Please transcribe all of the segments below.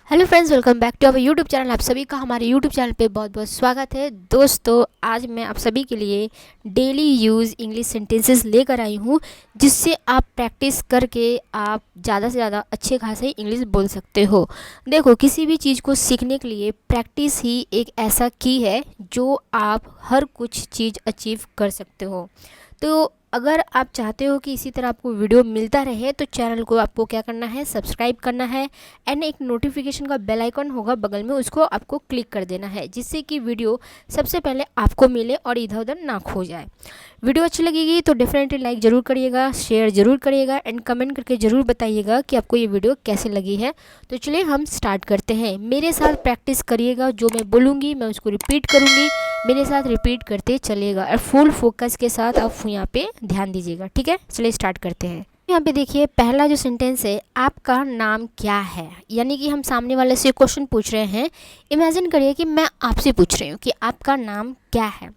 Hello friends, welcome back to our YouTube channel. आप सभी का हमारे यूट्यूब चैनल पे बहुत बहुत स्वागत है। दोस्तों, आज मैं आप सभी के लिए डेली यूज़ इंग्लिश सेंटेंसेस लेकर आई हूँ, जिससे आप प्रैक्टिस करके आप ज़्यादा से ज़्यादा अच्छे खासे इंग्लिश बोल सकते हो। देखो, किसी भी चीज़ को सीखने के लिए प्रैक्टिस ही एक ऐसा की है जो आप हर कुछ चीज़ अचीव कर सकते हो। तो अगर आप चाहते हो कि इसी तरह आपको वीडियो मिलता रहे तो चैनल को आपको क्या करना है, सब्सक्राइब करना है एंड एक नोटिफिकेशन का बेल आइकन होगा बगल में, उसको आपको क्लिक कर देना है, जिससे कि वीडियो सबसे पहले आपको मिले और इधर उधर ना खो जाए। वीडियो अच्छी लगेगी तो डेफिनेटली लाइक ज़रूर करिएगा, शेयर ज़रूर करिएगा एंड कमेंट करके ज़रूर बताइएगा कि आपको ये वीडियो कैसे लगी है। तो चलिए हम स्टार्ट करते हैं। मेरे साथ प्रैक्टिस करिएगा, जो मैं बोलूँगी मैं उसको रिपीट करूँगी, मेरे साथ रिपीट करते चलिएगा और फुल फोकस के साथ आप यहाँ पे ध्यान दीजिएगा। ठीक है, चलिए स्टार्ट करते हैं। यहाँ पे देखिए, पहला जो सेंटेंस है, आपका नाम क्या है। यानी कि हम सामने वाले से क्वेश्चन पूछ रहे हैं। इमेजिन करिए कि मैं आपसे पूछ रही हूँ कि आपका नाम क्या है।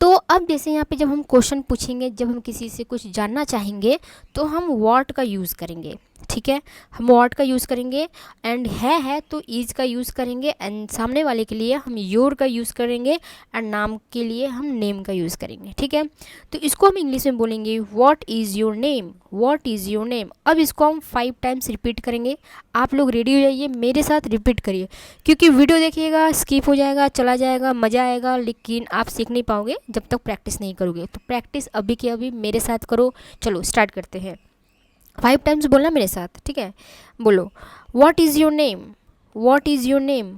तो अब जैसे यहाँ पे जब हम क्वेश्चन पूछेंगे, जब हम किसी से कुछ जानना चाहेंगे तो हम व्हाट का यूज़ करेंगे। ठीक है, हम व्हाट का यूज़ करेंगे एंड है तो इज़ का यूज़ करेंगे एंड सामने वाले के लिए हम योर का यूज़ करेंगे एंड नाम के लिए हम नेम का यूज़ करेंगे। ठीक है, तो इसको हम इंग्लिश में बोलेंगे what is your name, what is your name. अब इसको हम 5 टाइम्स रिपीट करेंगे। आप लोग रेडी हो जाइए, मेरे साथ रिपीट करिए, क्योंकि वीडियो देखिएगा स्किप हो जाएगा, चला जाएगा, मज़ा आएगा, लेकिन आप सीख नहीं पाओगे जब तक प्रैक्टिस नहीं करोगे। तो प्रैक्टिस अभी के अभी मेरे साथ करो। चलो स्टार्ट करते हैं। 5 टाइम्स बोलना मेरे साथ, ठीक है। बोलो, what is your name, what is your name,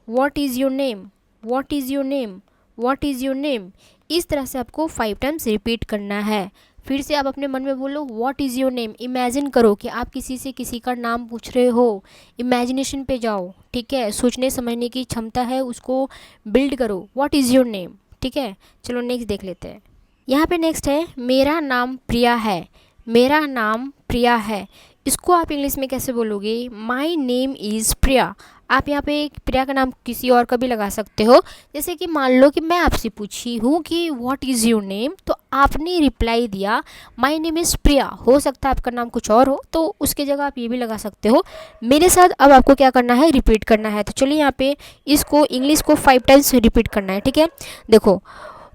what is your name, what is your name, what is your name. इस तरह से आपको 5 टाइम्स रिपीट करना है। फिर से आप अपने मन में बोलो, what is your name. Imagine करो कि आप किसी से किसी का नाम पूछ रहे हो। इमेजिनेशन पे जाओ, ठीक है। सोचने समझने की क्षमता है, उसको बिल्ड करो। व्हाट इज़ योर नेम, ठीक है। चलो नेक्स्ट देख लेते हैं। यहाँ पे नेक्स्ट है, मेरा नाम प्रिया है, मेरा नाम प्रिया है। इसको आप इंग्लिश में कैसे बोलोगे? माई नेम इज़ प्रिया। आप यहाँ पे प्रिया का नाम किसी और का भी लगा सकते हो। जैसे कि मान लो कि मैं आपसे पूछी हूँ कि व्हाट इज़ योर नेम, तो आपने रिप्लाई दिया माई नेम इज़ प्रिया। हो सकता है आपका नाम कुछ और हो, तो उसकी जगह आप ये भी लगा सकते हो। मेरे साथ अब आपको क्या करना है, रिपीट करना है। तो चलिए यहाँ पे इसको इंग्लिश को 5 टाइम्स रिपीट करना है। ठीक है, देखो,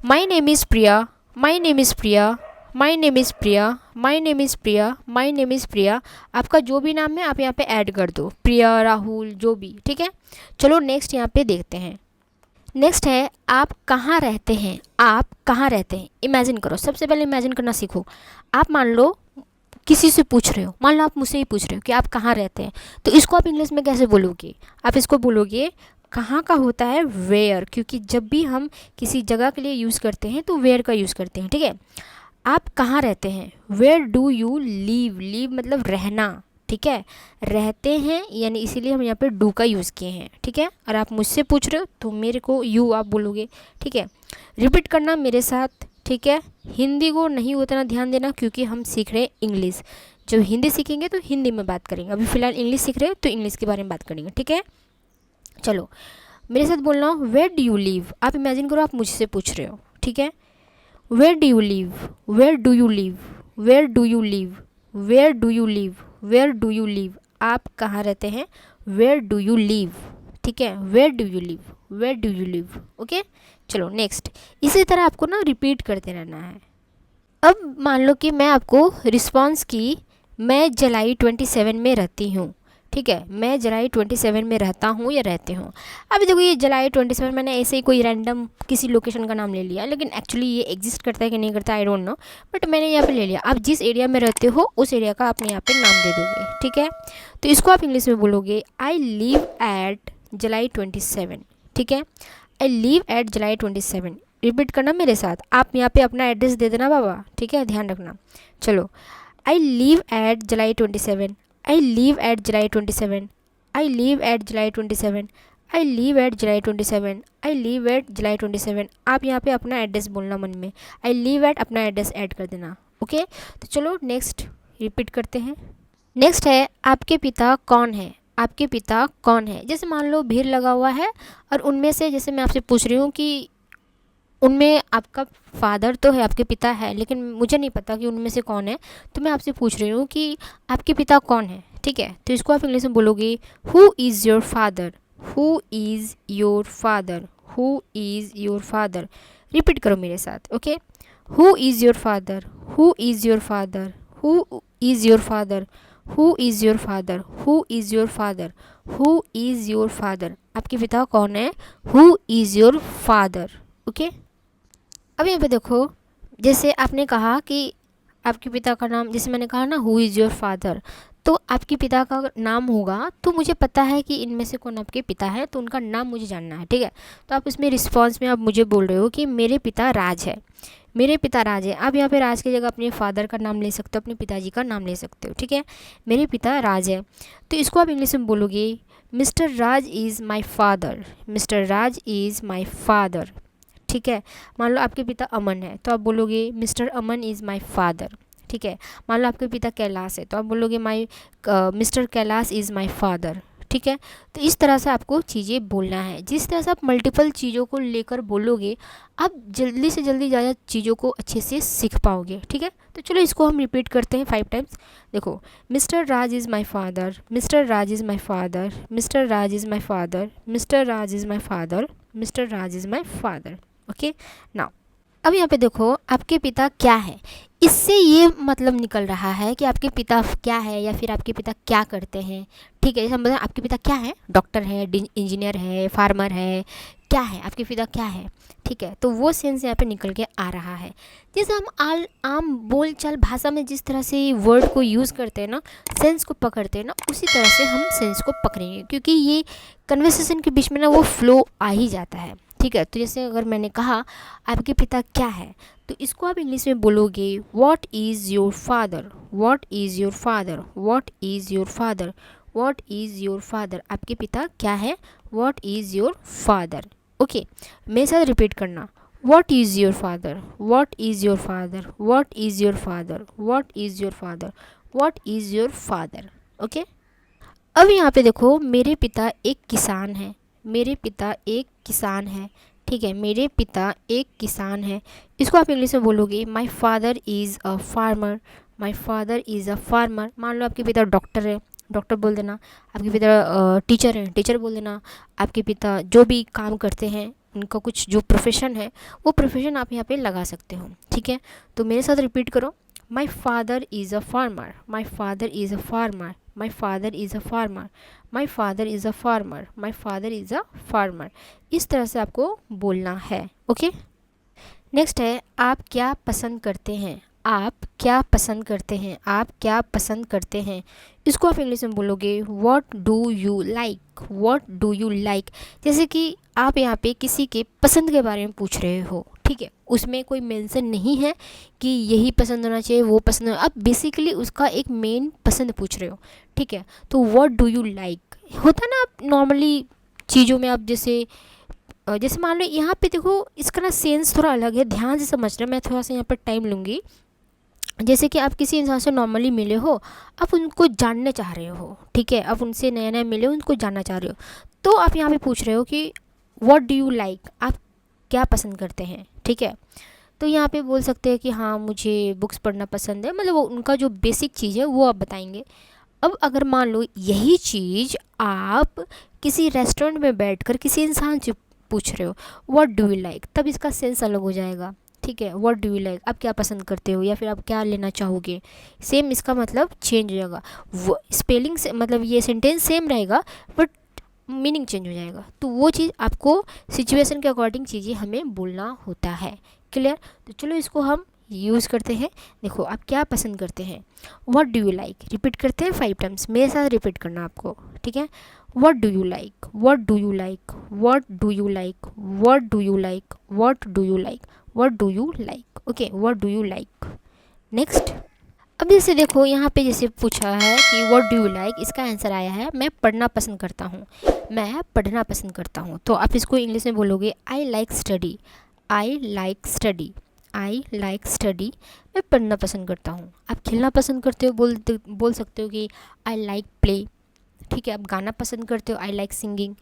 my name is Priya, my name is Priya, my name is Priya, my name is Priya, my name is Priya. आपका जो भी नाम है आप यहाँ पे ऐड कर दो, प्रिया, राहुल, जो भी। ठीक है, चलो नेक्स्ट यहाँ पे देखते हैं। नेक्स्ट है, आप कहाँ रहते हैं, आप कहाँ रहते हैं। इमेजिन करो, सबसे पहले इमेजिन करना सीखो। आप मान लो किसी से पूछ रहे हो, मान लो आप मुझसे ही पूछ रहे हो कि आप कहाँ रहते हैं, तो इसको आप इंग्लिश में कैसे बोलोगे? आप इसको बोलोगे, कहाँ का होता है वेयर, क्योंकि जब भी हम किसी जगह के लिए यूज़ करते हैं तो वेयर का यूज़ करते हैं। ठीक है, आप कहाँ रहते हैं, where do you live. Live मतलब रहना, ठीक है। रहते हैं यानी इसीलिए हम यहाँ पे डू का यूज़ किए हैं। ठीक है, और आप मुझसे पूछ रहे हो तो मेरे को यू आप बोलोगे। ठीक है, रिपीट करना मेरे साथ, ठीक है। हिंदी को नहीं उतना ध्यान देना, क्योंकि हम सीख रहे हैं इंग्लिश। जब हिंदी सीखेंगे तो हिंदी में बात करेंगे, अभी फ़िलहाल इंग्लिश सीख रहे हैं तो इंग्लिश के बारे में बात करेंगे। ठीक है, चलो मेरे साथ बोलना, वेयर डू यू लीव। आप इमेजिन करो आप मुझसे पूछ रहे हो, ठीक है। Where do you live, where do you live, where do you live, where do you live, where do you live. आप कहाँ रहते हैं, वेयर डू यू लिव, ठीक है। Where do you live, where do you live. Okay, चलो next. इसी तरह आपको ना रिपीट करते रहना है। अब मान लो कि मैं आपको रिस्पॉन्स की, मैं जुलाई 27 में रहती हूँ, ठीक है। मैं जुलाई 27 में रहता हूँ या रहते हूँ। अभी देखो, ये जुलाई 27 मैंने ऐसे ही कोई रैंडम किसी लोकेशन का नाम ले लिया, लेकिन एक्चुअली ये एग्जिस्ट करता है कि नहीं करता आई डोंट नो, बट मैंने यहाँ पे ले लिया। आप जिस एरिया में रहते हो उस एरिया का आपने यहाँ पे नाम दे दोगे, ठीक है। तो इसको आप इंग्लिश में बोलोगे, आई लिव एट जुलाई 27, ठीक है। I live at July 27। Repeat करना मेरे साथ, आप यहाँ पे अपना एड्रेस दे देना बाबा, ठीक है, ध्यान रखना। चलो, I live at July 27, I live at July 27, I live at July 27, I live at July 27, I live at July 27। आप यहाँ पे अपना एड्रेस बोलना मन में, I live at अपना एड्रेस ऐड कर देना। ओके, तो चलो नेक्स्ट रिपीट करते हैं। नेक्स्ट है, आपके पिता कौन है, आपके पिता कौन है। जैसे मान लो भीड़ लगा हुआ है और उनमें से, जैसे मैं आपसे पूछ रही हूँ कि उनमें आपका फादर तो है, आपके पिता है, लेकिन मुझे नहीं पता कि उनमें से कौन है, तो मैं आपसे पूछ रही हूँ कि आपके पिता कौन है, ठीक है। तो इसको आप इंग्लिश में बोलोगे who is your father, who is your father, who is your father. Repeat करो मेरे साथ, okay. Who is your father, who is your father, who is your father, who is your father, who is your father, who is your father. आपके पिता कौन है? Who is your father, okay. अब यहाँ पे देखो, जैसे आपने कहा कि आपके पिता का नाम, जैसे मैंने कहा ना हु इज़ योर फादर, तो आपके पिता का नाम होगा, तो मुझे पता है कि इनमें से कौन आपके पिता है, तो उनका नाम मुझे जानना है, ठीक है। तो आप इसमें रिस्पॉन्स में आप मुझे बोल रहे हो कि मेरे पिता राज है, मेरे पिता राज है। आप यहाँ पे राज की जगह अपने फादर का नाम ले सकते हो, अपने पिताजी का नाम ले सकते हो, ठीक है। मेरे पिता राज है, तो इसको आप इंग्लिश में बोलोगे mister Raj is my father, mister Raj is my father, ठीक है। मान लो आपके पिता अमन है, तो आप बोलोगे mister Aman is my father, ठीक है। मान लो आपके पिता कैलाश है, तो आप बोलोगे mister Kailash is my father, ठीक है। तो इस तरह से आपको चीज़ें बोलना है। जिस तरह से आप मल्टीपल चीज़ों को लेकर बोलोगे, आप जल्दी से जल्दी ज़्यादा चीज़ों को अच्छे से सीख पाओगे, ठीक है। तो चलो इसको हम रिपीट करते हैं 5 टाइम्स। देखो, mister Raj is my father, mister Raj is my father, mister Raj is my father, mister Raj is my father, mister Raj is my father, okay. Now अब यहाँ पे देखो, आपके पिता क्या है, इससे ये मतलब निकल रहा है कि आपके पिता क्या है या फिर आपके पिता क्या करते हैं, ठीक है। जैसे हम बोलें आपके पिता क्या है, डॉक्टर है, इंजीनियर है, फार्मर है, क्या है आपके पिता क्या है, ठीक है। तो वो सेंस यहाँ पे निकल के आ रहा है। जैसे हम आम बोलचाल भाषा में जिस तरह से वर्ड को यूज़ करते हैं ना, सेंस को पकड़ते हैं ना, उसी तरह से हम सेंस को पकड़ेंगे, क्योंकि ये कन्वर्सेशन के बीच में ना वो फ्लो आ ही जाता है, ठीक है। तो जैसे अगर मैंने कहा आपके पिता क्या है, तो इसको आप इंग्लिश में बोलोगे what is your father, what is your father, what is your father, what is your father. आपके पिता क्या है, what is your father, okay. मेरे साथ रिपीट करना, what is your father, what is your father, what is your father, what is your father, what is your father, okay. अब यहाँ पे देखो, मेरे पिता एक किसान है, मेरे पिता एक किसान है, ठीक है। मेरे पिता एक किसान है, इसको आप इंग्लिश में बोलोगे my father is a farmer, my father is a farmer. मान लो आपके पिता डॉक्टर है, डॉक्टर बोल देना। आपके पिता टीचर है, टीचर बोल देना। आपके पिता जो भी काम करते हैं, उनका कुछ जो प्रोफेशन है, वो प्रोफेशन आप यहाँ पे लगा सकते हो, ठीक है। तो मेरे साथ रिपीट करो, my father is a farmer, my father is a farmer, my father is a farmer, my father is a farmer, my father is a farmer. इस तरह से आपको बोलना है, ओके। नेक्स्ट है, आप क्या पसंद करते हैं, आप क्या पसंद करते हैं, आप क्या पसंद करते हैं। इसको आप इंग्लिश में बोलोगे what do you like, what do you like. जैसे कि आप यहाँ पे किसी के पसंद के बारे में पूछ रहे हो, ठीक है। उसमें कोई मेंशन नहीं है कि यही पसंद होना चाहिए, वो पसंद होना, आप बेसिकली उसका एक मेन पसंद पूछ रहे हो, ठीक है। तो व्हाट डू यू लाइक होता है ना, आप नॉर्मली चीज़ों में आप जैसे मान लो यहाँ पे देखो, इसका ना सेंस थोड़ा अलग है, ध्यान से समझना। मैं थोड़ा सा यहाँ पर टाइम लूँगी। जैसे कि आप किसी इंसान से नॉर्मली मिले हो, आप उनको जानने चाह रहे हो, ठीक है। आप उनसे नया नया मिले हो, उनको जानना चाह रहे हो, तो आप यहाँ पे पूछ रहे हो कि व्हाट डू यू लाइक, आप क्या पसंद करते हैं, ठीक है। तो यहाँ पे बोल सकते हैं कि हाँ मुझे बुक्स पढ़ना पसंद है, मतलब वो उनका जो बेसिक चीज़ है वो आप बताएंगे। अब अगर मान लो यही चीज़ आप किसी रेस्टोरेंट में बैठकर किसी इंसान से पूछ रहे हो, व्हाट डू यू लाइक, तब इसका सेंस अलग हो जाएगा, ठीक है। व्हाट डू यू लाइक, आप क्या पसंद करते हो या फिर आप क्या लेना चाहोगे, सेम इसका मतलब चेंज हो जाएगा। वो स्पेलिंग से मतलब ये सेंटेंस सेम रहेगा, बट मीनिंग चेंज हो जाएगा। तो वो चीज़ आपको सिचुएशन के अकॉर्डिंग चीज़ें हमें बोलना होता है, क्लियर। तो चलो इसको हम यूज़ करते हैं। देखो, आप क्या पसंद करते हैं, what do you like. Repeat करते हैं 5 टाइम्स, मेरे साथ रिपीट करना आपको, ठीक है। What do you like, what do you like, what do you like, what do you like, what do you like, what do you like, okay, what do you like. Next, अब जैसे देखो यहाँ पे जैसे पूछा है कि व्हाट डू यू लाइक, इसका आंसर आया है मैं पढ़ना पसंद करता हूँ, मैं पढ़ना पसंद करता हूँ। तो आप इसको इंग्लिश में बोलोगे I like study, I like study, I like study. मैं पढ़ना पसंद करता हूँ। आप खेलना पसंद करते हो, बोल सकते हो कि आई लाइक प्ले, ठीक है। आप गाना पसंद करते हो, आई लाइक सिंगिंग,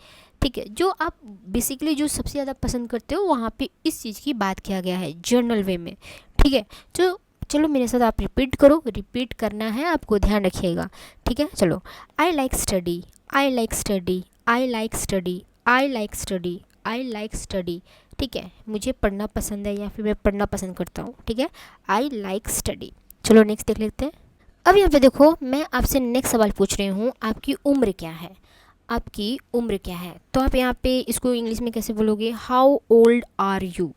ठीक है। जो आप बेसिकली जो सबसे ज़्यादा पसंद करते हो, वहाँ पे इस चीज़ की बात किया गया है जनरल वे में, ठीक है। जो चलो मेरे साथ आप रिपीट करो, रिपीट करना है आपको, ध्यान रखिएगा, ठीक है। चलो, I like study, I like study, I like study, I like study, I like study, ठीक है, मुझे पढ़ना पसंद है या फिर मैं पढ़ना पसंद करता हूँ, ठीक है, आई लाइक स्टडी। चलो नेक्स्ट देख लेते हैं। अब यहाँ पे देखो, मैं आपसे नेक्स्ट सवाल पूछ रही हूँ, आपकी उम्र क्या है, आपकी उम्र क्या है। तो आप यहाँ पे इसको इंग्लिश में कैसे बोलोगे, how old are you,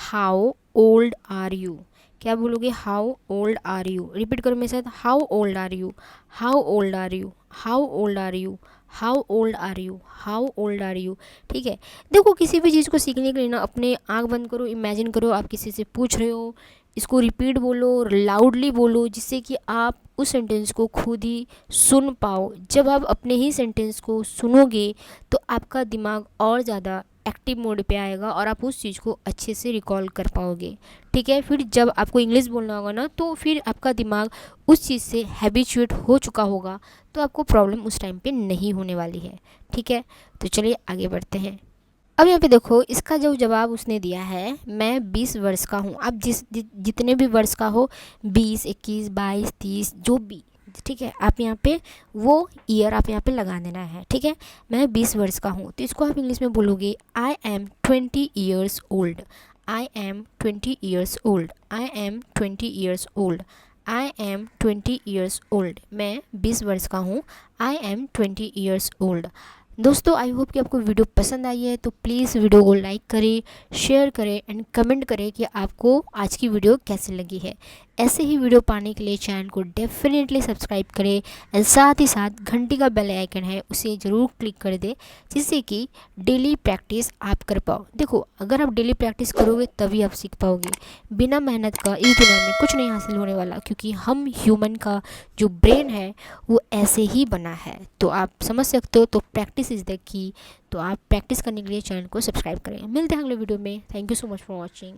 how old are you, क्या बोलोगे, how old are you. Repeat करो मेरे साथ, how old are you, how old are you, how old are you, how old are you, how old are you, ठीक है। देखो किसी भी चीज़ को सीखने के लिए ना अपने आँख बंद करो, इमेजिन करो आप किसी से पूछ रहे हो, इसको रिपीट बोलो, लाउडली बोलो, जिससे कि आप उस सेंटेंस को खुद ही सुन पाओ। जब आप अपने ही सेंटेंस को सुनोगे तो आपका दिमाग और ज़्यादा एक्टिव मोड पे आएगा और आप उस चीज़ को अच्छे से रिकॉल कर पाओगे, ठीक है। फिर जब आपको इंग्लिश बोलना होगा ना, तो फिर आपका दिमाग उस चीज़ से हैबिचुएट हो चुका होगा, तो आपको प्रॉब्लम उस टाइम पे नहीं होने वाली है, ठीक है। तो चलिए आगे बढ़ते हैं। अब यहाँ पे देखो, इसका जो जवाब उसने दिया है, मैं 20 वर्ष का हूँ। आप जितने भी वर्ष का हो, 20, 21, 22, 30, जो भी, ठीक है, आप यहाँ पे वो ईयर आप यहाँ पे लगा देना है, ठीक है। मैं 20 वर्ष का हूँ, तो इसको आप इंग्लिश में बोलोगे, I am 20 years old, I am 20 years old, I am 20 years old, I am 20 years old, मैं 20 वर्ष का हूँ, आई एम 20 ईयर्स ओल्ड। दोस्तों, आई होप कि आपको वीडियो पसंद आई है, तो प्लीज़ वीडियो को लाइक करें, शेयर करें एंड कमेंट करें कि आपको आज की वीडियो कैसी लगी है। ऐसे ही वीडियो पाने के लिए चैनल को डेफिनेटली सब्सक्राइब करें एंड साथ ही साथ घंटी का बेल आइकन है उसे ज़रूर क्लिक कर दें, जिससे कि डेली प्रैक्टिस आप कर पाओ। देखो, अगर आप डेली प्रैक्टिस करोगे तभी आप सीख पाओगे। बिना मेहनत का इस दुनिया में कुछ नहीं हासिल होने वाला, क्योंकि हम ह्यूमन का जो ब्रेन है वो ऐसे ही बना है। तो आप समझ सकते हो, तो प्रैक्टिस इज़ द की। तो आप प्रैक्टिस करने के लिए चैनल को सब्सक्राइब करें। मिलते हैं अगले वीडियो में। Thank you so much for watching.